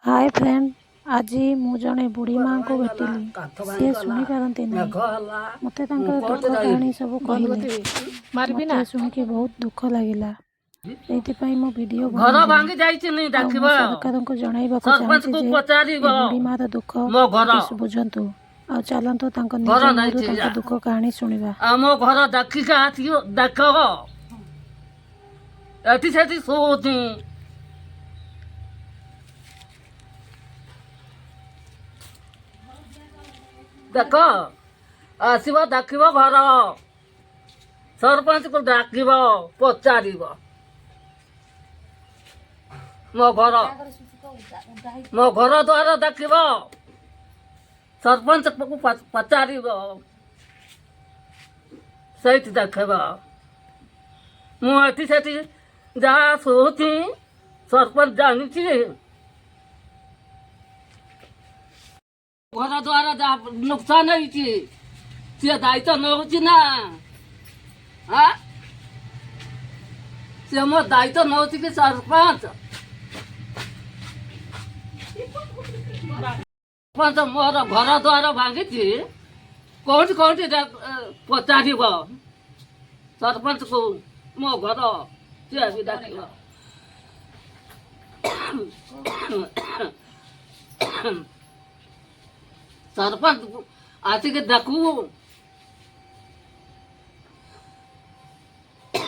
Hi friend, आज मु जड़े बुढ़ी माँ को भेटिली। सी शुणी पारती ना मत दुख कहानी सब कहले मत शुणिकी बहुत दुख लगिला। से मो वीडियो सरकार को जनइबा चाहिए बुढ़ी माँ दुख बुझंतु आ चलतु निज दुख कहानी शुणा। आम घर देखिका देख एटी सेठी शोची देख आसब देख घर सरपंच को डाक पचार मो घर द्वार देख सरपंच को पचार से देख मुझे से जहाँ शोची सरपंच जानी घर द्वारा जहाँ नुकसान है दायित्व नौची ना हाँ से मो दायित्व नौची कि सरपंच सरपंच मोर घर द्वार भांगी कौटी कौटी पचार सरपंच को मो घर सी भी डाक सरपंच आसिक देखू